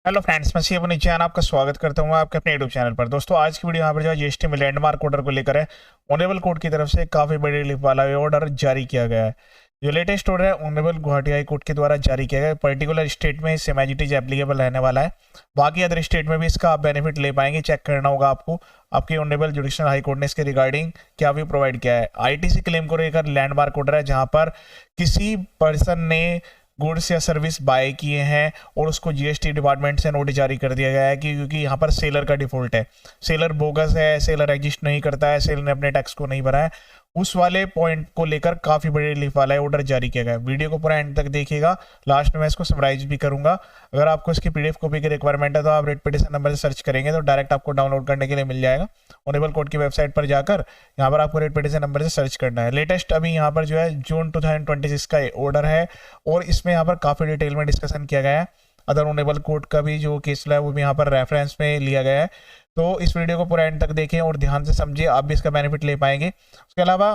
Hello friends, मैं सी अपने channel आपका स्वागत करता हूँ आपके अपने यूट्यूब चैनल पर। दोस्तों, आज की वीडियो यहाँ पर जो है जीएसटी में लैंडमार्क ऑर्डर को लेकर है। ऑनरेबल कोर्ट की तरफ से काफ़ी बड़ी रिलीफ वाला ये ऑर्डर जारी किया गया है। जो लेटेस्ट ऑर्डर है ऑनरेबल गुवाहाटी हाई कोर्ट के द्वारा जारी किया गया है। पर्टिकुलर स्टेट में सेमेजिटीज एप्लीकेबल रहने वाला है, बाकी अदर स्टेट में भी इसका आप बेनिफिट ले पाएंगे। चेक करना होगा आपको आपकी ऑनरेबल जुडिशल हाई कोर्ट ने इसके रिगार्डिंग क्या भी प्रोवाइड किया है। आईटीसी क्लेम को लेकर लैंडमार्क ऑर्डर है, जहां पर किसी पर्सन ने गुड्स या सर्विस बाय किए हैं और उसको जीएसटी डिपार्टमेंट से नोटिस जारी कर दिया गया है कि क्योंकि यहाँ पर सेलर का डिफॉल्ट है, सेलर बोगस है, सेलर एग्जिस्ट नहीं करता है, सेलर ने अपने टैक्स को नहीं भरा है, उस वाले पॉइंट को लेकर काफी बड़े रिलीफ वाला ऑर्डर जारी किया गया है। वीडियो को पूरा एंड तक देखिएगा, लास्ट में मैं इसको समराइज भी करूंगा। अगर आपको इसकी पीडीएफ कॉपी की रिक्वायरमेंट है तो आप रेट पिटिशन नंबर से सर्च करेंगे तो डायरेक्ट आपको डाउनलोड करने के लिए मिल जाएगा। ऑनरेबल कोर्ट की वेबसाइट पर जाकर यहाँ पर आपको रेट पिटिशन नंबर से सर्च करना है। लेटेस्ट अभी यहाँ पर जो है जून 2026 का ऑर्डर है और इसमें यहाँ पर काफी डिटेल में डिस्कशन किया गया है। अदर ऑनरेबल कोर्ट का भी जो केस है वो भी यहाँ पर रेफरेंस में लिया गया है। तो इस वीडियो को पूरा एंड तक देखें और ध्यान से समझिए, आप भी इसका बेनिफिट ले पाएंगे। उसके अलावा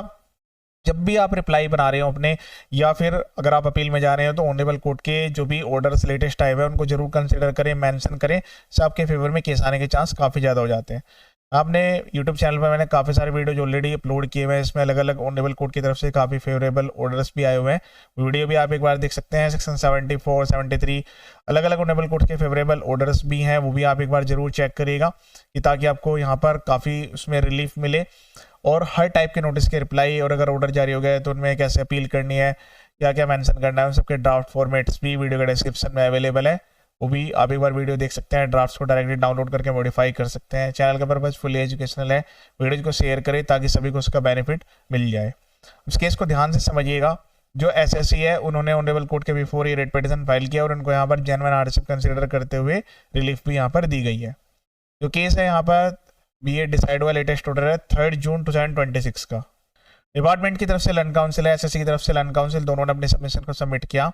जब भी आप रिप्लाई बना रहे हो अपने, या फिर अगर आप अपील में जा रहे हो, तो ऑनरेबल कोर्ट के जो भी ऑर्डर्स लेटेस्ट आए हुए हैं उनको जरूर कंसिडर करें, मेंशन करें। इससे आपके फेवर में केस आने के चांस काफ़ी ज़्यादा हो जाते हैं। आपने यूट्यूब चैनल पर मैंने काफ़ी सारे वीडियो ऑलरेडी अपलोड किए हुए हैं, इसमें अलग अलग ऑनरेबल कोर्ट की तरफ से काफ़ी फेवरेबल ऑर्डर्स भी आए हुए हैं। वीडियो भी आप एक बार देख सकते हैं। सेक्शन 74, 73 अलग अलग ऑनरेबल कोर्ट के फेवरेबल ऑर्डर्स भी हैं, वो भी आप एक बार जरूर चेक करिएगा कि ताकि आपको यहाँ पर काफ़ी उसमें रिलीफ मिले। और हर टाइप के नोटिस के रिप्लाई, और अगर ऑर्डर जारी हो गया है तो उनमें कैसे अपील करनी है, क्या क्या मेंशन करना है, उन सबके ड्राफ्ट फॉर्मेट्स भी वीडियो के डिस्क्रिप्शन में अवेलेबल है। वो भी आप एक बार वीडियो देख सकते हैं, ड्राफ्ट्स को डायरेक्टली डाउनलोड करके मॉडिफाई कर सकते हैं। चैनल का पर्पज फुली एजुकेशनल है। वीडियो को शेयर करें ताकि सभी को उसका बेनिफिट मिल जाए। उस केस को ध्यान से समझिएगा। जो एसएससी है उन्होंने ऑनरेबल कोर्ट के बिफोर ये रेट पिटिशन फाइल किया और उनको यहाँ पर जेन्युइन हार्डशिप कंसिडर करते हुए रिलीफ भी यहाँ पर दी गई है। जो केस है यहाँ पर बी ए डिसाइड हुआ, लेटेस्ट ऑर्डर है 3 जून 2026 का। डिपार्टमेंट की तरफ से लन काउंसिल है, एसएससी की तरफ से लन काउंसिल, दोनों ने अपने सबमिशन को सबमिट किया।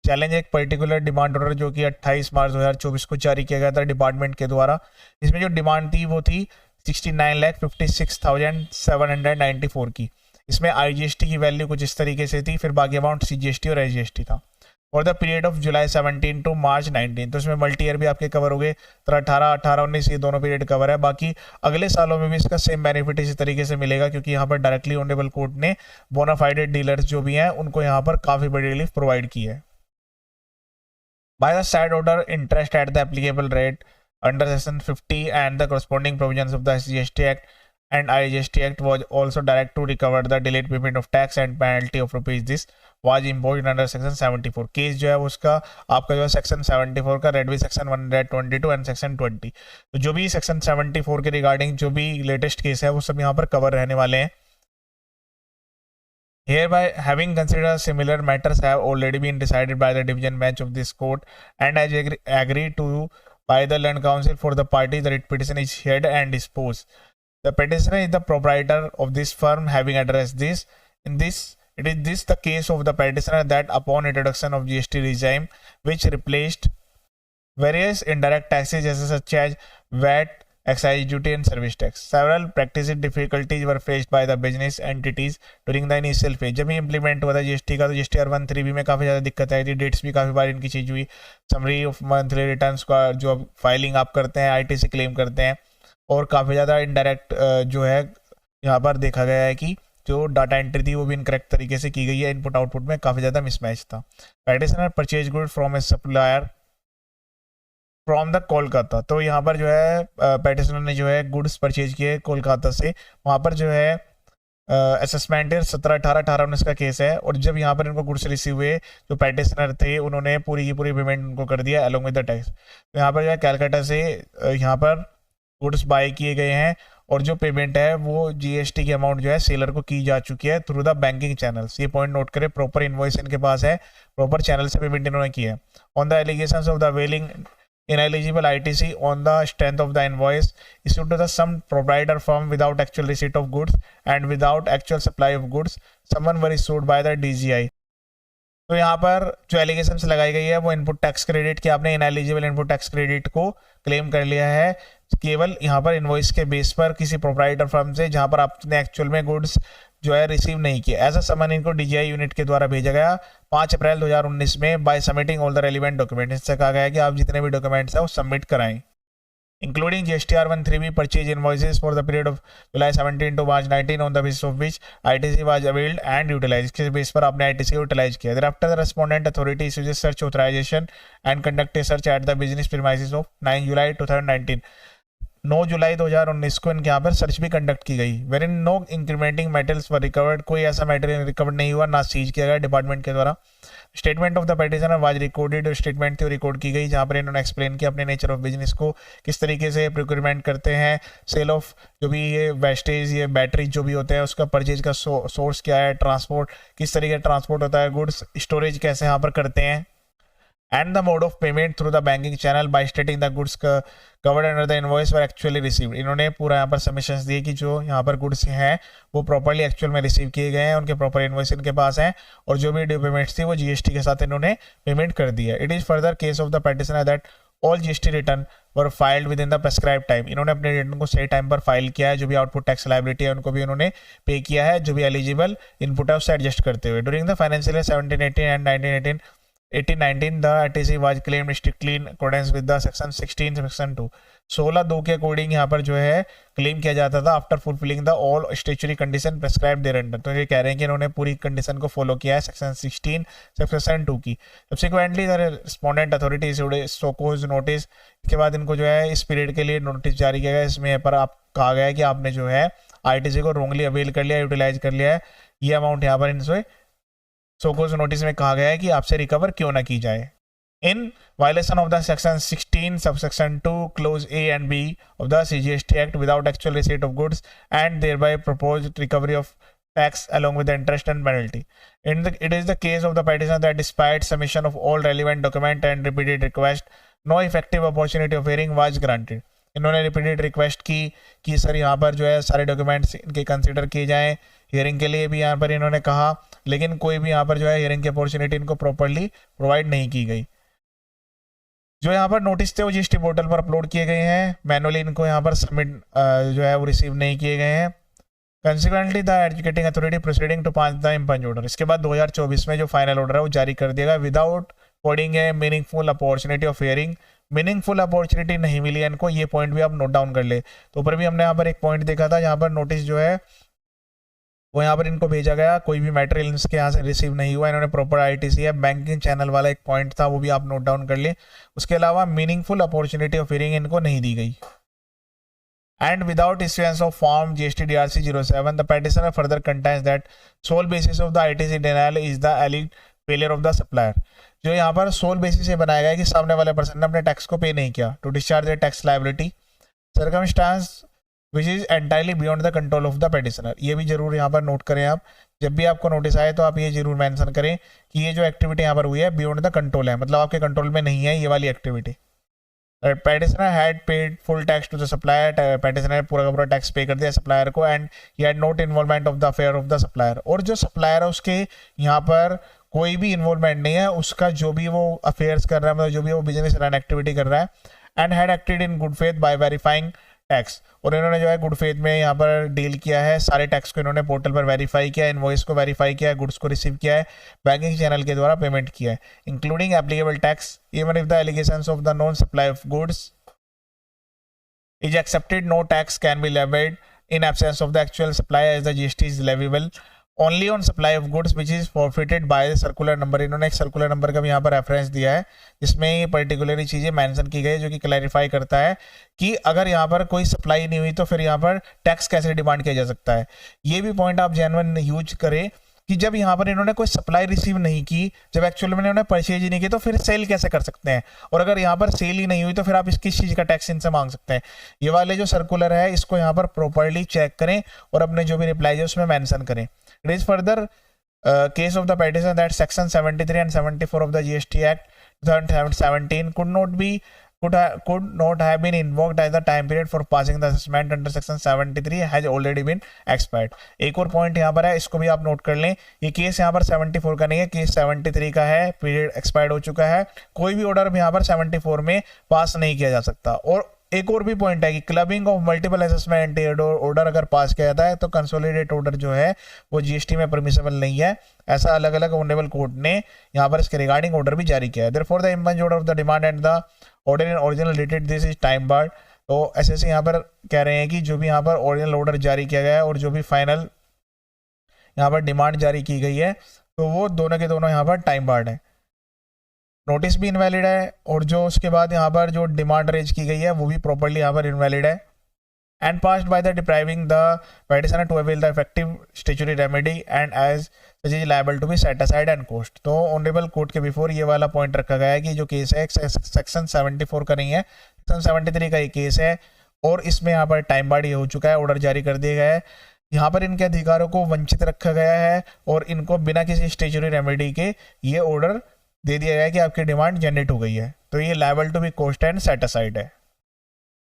चैलेंज एक पर्टिकुलर डिमांड ऑर्डर जो कि 28 मार्च 2024 को जारी किया गया था डिपार्टमेंट के द्वारा। इसमें जो डिमांड थी वो थी 69,56,794 की। इसमें आईजीएसटी की वैल्यू कुछ इस तरीके से थी, फिर बाकी अमाउंट सीजीएसटी और एसजीएसटी था। और the period of July 17 to March 19, तो इसमें मल्टी ईयर भी आपके कवर हो गए। तो 18, 18, 19 ये दोनों पीरियड कवर है। बाकी अगले सालों में भी इसका सेम बेनिफिट इसी तरीके से मिलेगा, क्योंकि यहाँ पर डायरेक्टली ऑनरेबल कोर्ट ने बोनाफाइडेड डीलर्स जो भी हैं उनको यहाँ पर काफी बड़ी रिलीफ प्रोवाइड की है। By the side order interest at the applicable rate under section 50 and the corresponding provisions of the SGST Act and IGST Act was also direct to recover the delayed payment of tax and penalty of rupees. This was imposed under section 74। Case जो है उसका आपका जो है section 74 का red भी section 122 and section 20। तो जो भी सेक्शन 74 के रिगार्डिंग जो भी लेटेस्ट केस है वो सब यहाँ पर कवर रहने वाले हैं। Hereby, having considered similar matters have already been decided by the division bench of this court and as agreed to by the land council for the party, the writ petition is heard and disposed. The petitioner is the proprietor of this firm. Having addressed this, it is this the case of the petitioner that upon introduction of GST regime, which replaced various indirect taxes such as VAT, excise duty and service tax, several practices difficulties were faced by the business entities during the initial phase। जब ये implement हुआ था GST का, तो GST R133 में काफ़ी ज़्यादा दिक्कत आई थी, डेट्स भी काफ़ी बार इनकी चेंज हुई। समरी ऑफ मंथली रिटर्न्स का जो फाइलिंग आप करते हैं, आईटीसी क्लेम करते हैं, और काफ़ी ज़्यादा इनडायरेक्ट जो है यहाँ पर देखा गया है कि जो डाटा एंट्री थी वो भी इनकरेक्ट तरीके से की गई है। इनपुट आउटपुट में काफ़ी ज़्यादा मिसमैच था। Petitioner purchase good from A supplier from the Kolkata, तो यहाँ पर जो है पेटिशनर ने जो है गुड्स परचेज किए कोलकाता से। वहाँ पर जो है असेसमेंट 17, 18, 18, 19 का केस है। और जब यहाँ पर इनको गुड्स रिसीव हुए, जो पेटिशनर थे उन्होंने पूरी की पूरी पेमेंट उनको कर दिया अलॉन्ग विद द टैक्स। तो यहाँ पर जो है कैलकाटा से यहाँ पर गुड्स बाय किए गए हैं और जो पेमेंट है वो जीएसटी की अमाउंट जो है सेलर को की जा चुकी है थ्रू द बैंकिंग चैनल्स। ये पॉइंट नोट करें, प्रॉपर इनवॉइस इनके पास है, प्रॉपर चैनल से पेमेंट इन्होंने की है। On the allegations of the availing ineligible ITC on the strength of the invoice issued to the some proprietor firm without actual receipt of goods and without actual supply of goods, someone were issued by the DGI। तो यहाँ पर जो allegations लगाई गई है वो input tax credit की, आपने इनएलिजिबल इनपुट टैक्स क्रेडिट को क्लेम कर लिया है केवल यहाँ पर इनवॉइस के बेस पर किसी प्रोप्राइटर फर्म से, जहाँ पर आपने एक्चुअल में गुड्स जो है रिसीव नहीं किया। ऐसा समन इनको DGI यूनिट के द्वारा भेजा गया 5 अप्रैल 2019 में by submitting all the relevant document. इससे कहा गया है कि आप जितने भी डॉक्यूमेंट्स हैं वो सबमिट कराएं, including GSTR 133 purchase invoices for the period of July 17 to March 19 on the basis of which ITC was availed and utilized। इसके बेस पर आपने ITC यूटिलाइज किया। Thereafter the respondent authority issues search authorization and conduct a search at the business premises of 9 July 2019। 9 जुलाई 2019 को इनके यहाँ पर search भी conduct की गई। Wherein no incriminating metals were recovered, कोई ऐसा मेटेरियल रिकवर नहीं हुआ, ना सीज किया गया डिपार्टमेंट के द्वारा। Statement of the petitioner was recorded, statement थी रिकॉर्ड की गई जहाँ पर इन्होंने एक्सप्लेन किया अपने नेचर ऑफ बिजनेस को, किस तरीके से प्रोक्योरमेंट करते हैं, सेल ऑफ जो भी ये वेस्टेज, ये बैटरीज जो भी होते हैं उसका परचेज का सोर्स क्या है, ट्रांसपोर्ट किस तरीके से ट्रांसपोर्ट होता है, गुड्स स्टोरेज कैसे यहाँ पर करते हैं, and the mode of payment through the banking channel by stating the goods covered under the invoice were actually received। इन्होंने पूरा यहाँ पर सबमिशंस दिए कि जो यहाँ पर गुड्स हैं वो प्रॉपर्ली एक्चुअल में रिसीव किए गए हैं, उनके प्रॉपर इन्वॉइस इनके पास हैं और जो भी ड्यू पेमेंट्स थी वो GST के साथ इन्होंने पेमेंट कर दी है। It is further case of the petitioner that all GST return were filed with in the prescribe time. इन्होंने अपने रिटर्न को सही टाइम पर फाइल किया है, जो भी आउटपुट टैक्स लायबिलिटी है उनको भी उन्होंने पे किया है, जो भी एलिजिबल इनपुट है उससे एडजस्ट करते हुए। During the financial year 17-18 and 19-18 the ITC was claimed strictly in accordance with the section 16 section 2। 16(2) के अकॉर्डिंग यहाँ पर जो है क्लेम किया जाता था after fulfilling the all statutory condition prescribe thereunder. तो ये कह रहे हैं कि इन्होंने पूरी कंडीशन को फॉलो किया है सेक्शन 16 सेक्शन 2 की। Subsequently the respondent authority issued show cause notice. इसके बाद इनको जो है इस पीरियड के लिए नोटिस जारी किया गया, इसमें पर आप कहा गया है कि आपने जो है ITC को रोंगली अवेल कर लिया, यूटिलाइज कर लिया है, ये अमाउंट यहाँ पर इनसे सोकोज नोटिस में कहा गया है कि आपसे रिकवर क्यों ना की जाए। In violation of the section 16 subsection 2 close A and B of the CGST Act without actual receipt of goods and thereby proposed recovery of tax along with the interest and penalty। It is the case of the petitioner that despite submission of all relevant document and repeated request, no effective opportunity of hearing was granted। इन्होंने repeated request की कि sir यहाँ पर जो है सारे documents इनके consider किए जाएं, हियरिंग के लिए भी यहाँ पर इन्होंने कहा, लेकिन कोई भी यहाँ पर जो है हियरिंग की अपॉर्चुनिटी इनको प्रॉपर्ली प्रोवाइड नहीं की गई। जो यहाँ पर नोटिस थे वो GST पोर्टल पर अपलोड किए गए हैं, मैनुअली इनको यहाँ पर सबमिट जो है वो रिसीव नहीं किए गए हैं। Consequently the adjudicating authority proceeding to pass the impugned order. इसके बाद 2024 में जो फाइनल ऑर्डर है वो जारी कर दिया गया without affording A meaningful opportunity of hearing. Meaningful opportunity नहीं मिली है इनको, ये पॉइंट भी आप नोट डाउन कर ले। तो ऊपर भी हमने यहाँ पर एक पॉइंट देखा था, यहाँ पर नोटिस जो है वो यहाँ पर इनको भेजा गया, कोई भी मैटेरियल इनके यहाँ से रिसीव नहीं हुआ, इन्होंने प्रॉपर ITC है बैंकिंग चैनल वाला एक पॉइंट था वो भी आप नोट डाउन कर ले। उसके अलावा मीनिंगफुल अपॉर्चुनिटी ऑफ हियरिंग इनको नहीं दी गई। And without issuance of form GST DRC 07, the petitioner further contends that sole basis of the ITC denial is the alleged failure of the supplier। जो यहाँ पर सोल बेसिस से बनाया गया है कि सामने वाले पर्सन ने अपने टैक्स को पे नहीं किया, to discharge the tax liability circumstance which is entirely beyond the control of the petitioner. ये भी जरूर यहाँ पर नोट करें आप, जब भी आपको नोटिस आए तो आप ये जरूर मेंशन करें कि ये जो एक्टिविटी यहाँ पर हुई है बियॉन्ड द कंट्रोल है, मतलब आपके कंट्रोल में नहीं है ये वाली activity. Petitioner had paid full tax to the supplier, petitioner ने पूरा का पूरा टैक्स पे कर दिया सप्लायर को, and he had note involvement of the affair of the supplier. और जो सप्लायर है उसके यहाँ पर कोई भी इन्वॉल्वमेंट नहीं है, उसका जो भी वो अफेयर्स कर रहा है, मतलब जो भी वो बिजनेस रन एक्टिविटी कर रहा है, and had acted in good faith bye verifying tax. और इन्होंने जो है गुड फेथ में यहाँ पर डील किया है, सारे टैक्स को इन्होंने पोर्टल पर वेरीफाई किया, इनवॉइस को वेरीफाई किया है, गुड्स को रिसीव किया है, बैंकिंग चैनल के द्वारा पेमेंट किया है, including applicable tax even if the allegations of the non supply of goods is accepted, no tax can be levied in absence of the actual supply as the GST is leviable only on supply of goods which is forfeited by the circular number। इन्होंने एक circular number का भी यहाँ पर reference दिया है जिसमें ये पर्टिकुलरली चीज़ें मेंशन की गई जो कि क्लैरिफाई करता है कि अगर यहाँ पर कोई सप्लाई नहीं हुई तो फिर यहाँ पर टैक्स कैसे डिमांड किया जा सकता है। ये भी पॉइंट आप जेन्युइन यूज करें कि जब यहाँ पर इन्होंने कोई सप्लाई रिसीव नहीं की, जब एक्चुअल में इन्होंने परचेज ही नहीं की, तो फिर सेल कैसे कर सकते हैं, और अगर यहाँ पर सेल ही नहीं हुई तो फिर आप किस चीज़ का टैक्स इनसे मांग सकते हैं। ये वाले जो सर्कुलर है इसको यहाँ पर प्रॉपर्ली चेक करें और अपने जो भी रिप्लाई है उसमें मेंशन करें। It is further case of the petition that section 73 and 74 of the GST Act 2017 could not have been invoked as the time period for passing the assessment under section 73 has already been expired। एक और point यहाँ पर है, इसको भी आप note कर लें, ये केस यहाँ पर 74 का नहीं है, केस 73 का है, पीरियड एक्सपायर्ड हो चुका है, कोई भी ऑर्डर भी यहाँ पर 74 में पास नहीं किया जा सकता। और एक और भी पॉइंट है कि clubbing of multiple assessment order अगर पास किया जाता है तो कंसोलिडेट ऑर्डर जो है वो जीएसटी में परमिसेबल नहीं है। ऐसा अलग अलग ऑनरेबल कोर्ट ने यहाँ पर इसके रिगार्डिंग ऑर्डर भी जारी किया है। Therefore the impugned order of the demand and the order in original dated this is time barred. तो ऐसे यहाँ पर कह रहे हैं कि जो भी यहाँ पर ओरिजिनल ऑर्डर जारी किया गया है और जो भी फाइनल यहाँ पर डिमांड जारी की गई है तो वो दोनों के दोनों यहाँ पर टाइम बार्ड है। नोटिस भी इनवैलिड है और जो उसके बाद यहाँ पर जो डिमांड रेज की गई है वो भी प्रॉपर्ली यहाँ पर इनवैलिड है। And passed by the depriving the petitioner to avail the effective statutory remedy and as such is liable to be set aside and coast. तो ऑनरेबल कोर्ट के बिफोर ये वाला पॉइंट रखा गया है कि जो केस है सेक्शन 74 का नहीं है, सेक्शन 73 का ये केस है और इसमें यहाँ पर टाइम बार्ड ये हो चुका है, ऑर्डर जारी कर दिया गया है। यहाँ पर इनके अधिकारों को वंचित रखा गया है और इनको बिना किसी स्टैट्यूटरी रेमेडी के ये ऑर्डर दे दिया गया है कि आपकी डिमांड जनरेट हो गई है, तो ये liable to be quashed and set aside है।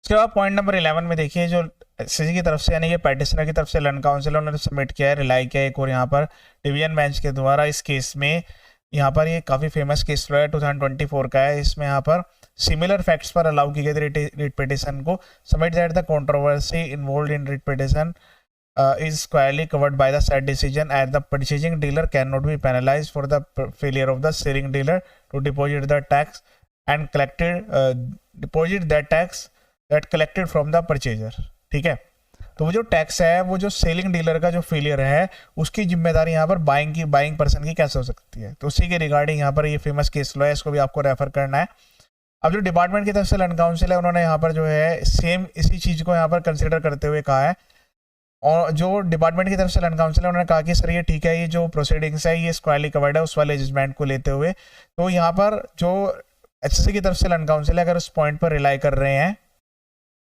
उसके बाद पॉइंट नंबर 11 में देखिए जो एसएससी की तरफ से यानी कि पेटिशनर की तरफ से लैंड काउंसिल उन्होंने सबमिट किया है, रिलाई किया एक और यहाँ पर डिवीजन बेंच के द्वारा। इस केस में यहाँ पर ये काफ़ी फेमस केस है, 2024 का है। इसमें यहाँ पर सिमिलर फैक्ट्स पर अलाउ की गई थी रिट पिटिशन को। Submit that the controversy involved in writ petition is squarely covered by the said decision and the purchasing dealer cannot be penalized for the failure of the selling dealer to deposit the tax and deposit that tax that collected from the purchaser। ठीक है, तो वो जो tax है वो जो selling dealer का जो फेलियर है उसकी जिम्मेदारी यहाँ पर बाइंग पर्सन की कैसे हो सकती है। तो उसी के रिगार्डिंग यहाँ पर ये फेमस केस लो है, इसको भी आपको रेफर करना है। अब जो डिपार्टमेंट की तरफ से लैंड काउंसिल है उन्होंने यहाँ पर जो है सेम इसी चीज़ को यहाँ पर कंसिडर करते हुए कहा है, और जो डिपार्टमेंट की तरफ से लैंड काउंसिल है उन्होंने कहा कि सर ये ठीक है, ये जो प्रोसीडिंग्स है ये स्क्वायरली कवर्ड है उस वाले जजमेंट को लेते हुए। तो यहाँ पर जो एचएससी की तरफ से लैंड काउंसिल है अगर उस पॉइंट पर रिलाई कर रहे हैं,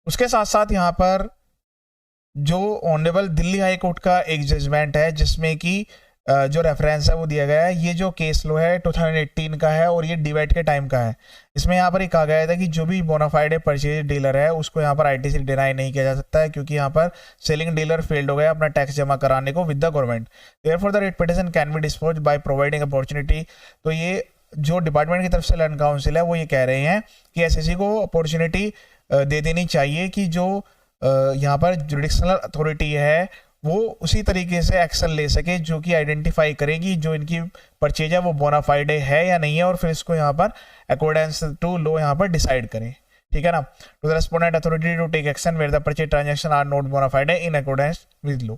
उसके साथ साथ यहाँ पर जो ऑनरेबल दिल्ली हाई कोर्ट का एक जजमेंट है जिसमें कि जो रेफरेंस है वो दिया गया है। ये जो केस लो है 2018 का है और ये डिवेट के टाइम का है। इसमें यहाँ पर एक कहा गया था कि जो भी बोनाफाइड परचेज डीलर है उसको यहाँ पर आईटीसी डिनाई नहीं किया जा सकता है क्योंकि यहाँ पर सेलिंग डीलर फेल्ड हो गया अपना टैक्स जमा कराने को with the government. Therefore the writ petition can be dispose by providing opportunity. तो ये जो डिपार्टमेंट की तरफ से लैंड काउंसिल है वो ये कह रहे हैं कि एसएससी को अपॉर्चुनिटी दे देनी चाहिए कि जो यहाँ पर जुडिशनल अथॉरिटी है वो उसी तरीके से एक्शन ले सके जो कि आइडेंटिफाई करेगी जो इनकी परचेज है वो बोनाफाइड है या नहीं है, और फिर इसको यहाँ पर अकॉर्डेंस टू लॉ यहाँ पर डिसाइड करें। ठीक है ना, to the respondent authority to take action where the purchase transaction are not bona fide in accordance with law.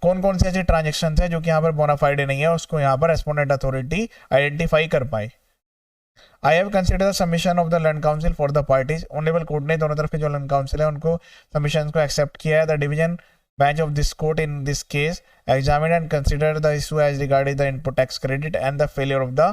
कौन कौन से ऐसे ट्रांजेक्शन है जो कि यहाँ पर बोनाफाइड नहीं है उसको यहाँ पर रेस्पोंडेंट अथॉरिटी आइडेंटिफाई कर पाए। I have consider the submission of the land council for the parties. Honourable court ने दोनों तरफ के जो लैंड काउंसिल है उनको सबमिशन को एक्सेप्ट किया है। The division bench of this court in this case examined and considered the issue as regarding the input tax credit and the failure of the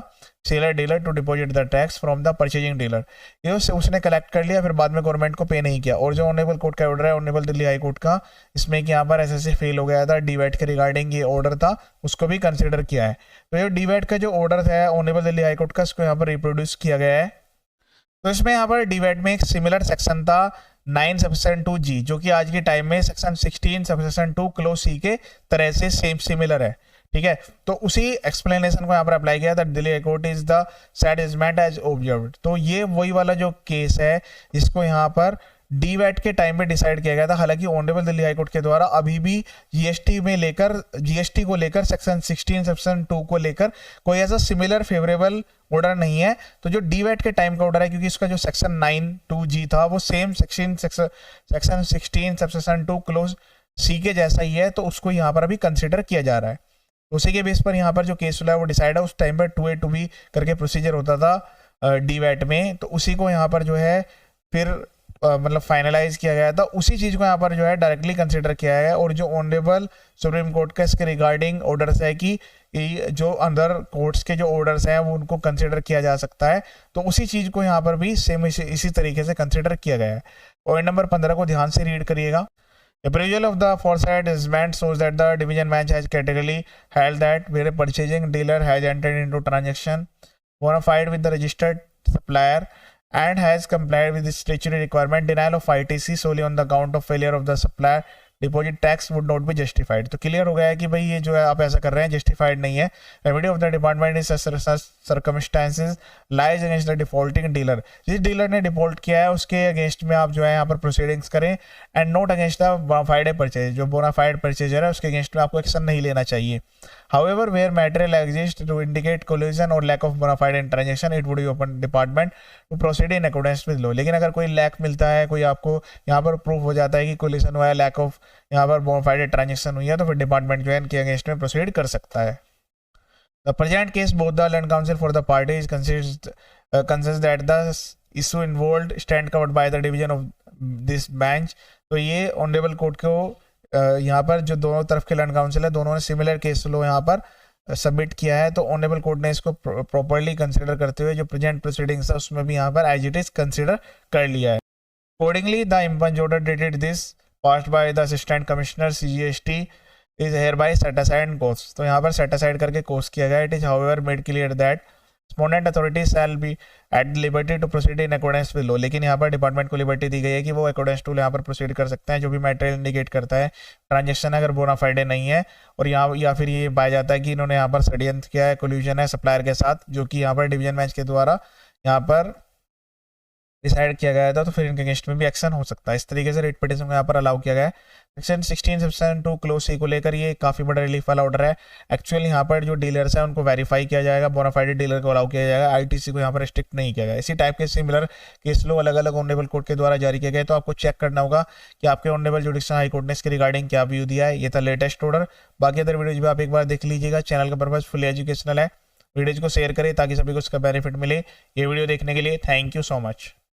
seller dealer to deposit the tax from the purchasing dealer। ये उसने collect कर लिया फिर बाद में government को pay नहीं किया। और जो ऑनरेबल कोर्ट का ऑर्डर है ऑनरेबल दिल्ली हाई कोर्ट का, इसमें कि यहाँ पर एसएससी फेल हो गया था डीवैट के रिगार्डिंग ये ऑर्डर था उसको भी कंसिडर किया है। तो ये डीवैट का जो ऑर्डर है ऑनरेबल दिल्ली हाई कोर्ट का उसको यहाँ पर रिप्रोड्यूस किया गया है। तो इसमें यहाँ पर डीवैट में एक सिमिलर सेक्शन था 9 सबसेक्शन 2G जो कि आज के टाइम में सेक्शन 16 सबसेक्शन 2 क्लोज सी के तरह से सेम सिमिलर है। ठीक है, तो उसी एक्सप्लेनेशन को यहाँ पर अप्लाई किया था। Delhi high court is the said judgment as observed. तो ये वही वाला जो केस है जिसको यहाँ पर डीवैट के टाइम पे डिसाइड किया गया था। हालांकि ऑनरेबल दिल्ली हाई कोर्ट के द्वारा अभी भी जीएसटी को लेकर सेक्शन 16 सेक्शन 2 को लेकर कोई ऐसा सिमिलर फेवरेबल ऑर्डर नहीं है। तो जो डीवैट के टाइम का ऑर्डर है क्योंकि इसका जो सेक्शन 9(2)(g) था वो same section 16 section 2 close C के जैसा ही है, तो उसको यहाँ पर अभी कंसिडर किया जा रहा है। उसी के बेस पर यहाँ पर जो केस हुआ है वो डिसाइड है। उस टाइम पर 2A 2B करके प्रोसीजर होता था डीवैट में, तो उसी को यहाँ पर जो है फिर मतलब फाइनलाइज किया गया था। उसी चीज़ को यहाँ पर जो है डायरेक्टली कंसिडर किया है। और जो ऑनरेबल सुप्रीम कोर्ट का इसके रिगार्डिंग ऑर्डर्स है कि जो अंदर कोर्ट्स के जो ऑर्डर्स हैं वो उनको कंसिडर किया जा सकता है, तो उसी चीज़ को यहाँ पर भी सेम इसी तरीके से कंसिडर किया गया है। पॉइंट नंबर 15 को ध्यान से रीड करिएगा। Appraisal of the aforesaid judgment shows that the division bench has categorically held that where a purchasing dealer has entered into transaction bona fide with the registered supplier and has complied with the statutory requirement, denial of ITC solely on the account of failure of the supplier deposit tax would not be justified. तो clear हो गया है कि भाई ये जो है आप ऐसा कर रहे हैं जस्टिफाइड नहीं है। Remedy of the department is circumstances lies against the defaulting dealer. जिस डीलर ने डिफॉल्ट किया है उसके अगेंस्ट में आप जो है यहाँ पर प्रोसीडिंग्स करें and not against the bona fide purchase. जो बोनाफाइड परचेजर है उसके अगेंस्ट में आपको एक्शन नहीं लेना चाहिए। However, where material exists to indicate collusion or lack of bona fide in transaction, it would be open department to proceed in accordance with law। लेकिन अगर कोई लैक मिलता है, कोई आपको यहाँ पर प्रूफ हो जाता है कि कोलिशन हुआ है, लैक ऑफ यहाँ पर bona fide ट्रांजेक्शन हुई है, तो फिर डिपार्टमेंट जो है इनके अगेंस्ट में प्रोसीड कर सकता है। The present case, both the land council for the parties consists that the issue involved stand covered by the division of this bench। तो ये ऑनरेबल कोर्ट को यहाँ पर जो दोनों तरफ के लैंड काउंसिल है दोनों ने सिमिलर केस लो यहाँ पर सबमिट किया है, तो ऑनरेबल कोर्ट ने इसको प्रॉपर्ली कंसिडर करते हुए जो प्रेजेंट प्रोसीडिंग्स है उसमें भी यहाँ पर एज इट इज कंसिडर कर लिया है। Accordingly the impugned order dated this passed by the assistant commissioner CGST is hereby set aside and coast. तो यहाँ पर सेट असाइड करके कोस्ट किया गया। It is however made clear that respondent authorities shall be at liberty to proceed in accordance with law। लेकिन यहाँ पर department को लिबर्टी दी गई है कि वो अकॉर्डेंस टू यहाँ पर प्रोसीड कर सकते हैं जो भी मैटेरियल इंडिकेट करता है ट्रांजेक्शन अगर बोनाफाइडे नहीं है और यहाँ या फिर ये पाया जाता है कि इन्होंने यहाँ पर षड्यंत्र किया है, कोल्यूजन है सप्लायर के साथ, जो कि यहाँ पर डिवीजन बेंच के द्वारा यहाँ पर डिसाइड किया गया था, तो फिर इनके अगेंस्ट में भी एक्शन हो सकता है। इस तरीके से रेट पिटिशन को यहाँ पर अलाउ किया गया है। सेक्शन 16 सेक्शन 2 क्लोज सी को लेकर ये काफ़ी बड़ा रिलीफ वाला ऑर्डर है। एक्चुअली यहाँ पर जो डीलर्स हैं उनको वेरीफाई किया जाएगा, बोनाफाइड डीलर को अलाउ किया जाएगा, ITC को यहाँ पर रिस्ट्रिक्ट नहीं किया गया। इसी टाइप के सिमिलर केस लो अलग अलग ऑनरेबल कोर्ट के द्वारा जारी किए गए, तो आपको चेक करना होगा कि आपके ऑनरेबल जुडिशल हाई कोर्ट ने इसके रिगार्डिंग क्या व्यू दिया है। ये था लेटेस्ट ऑर्डर। बाकी अदर वीडियोज भी आप एक बार देख लीजिएगा। चैनल का पर्पज फुल एजुकेशनल है। वीडियोज को शेयर करें ताकि सभी को इसका बेनिफिट मिले। ये वीडियो देखने के लिए थैंक यू सो मच।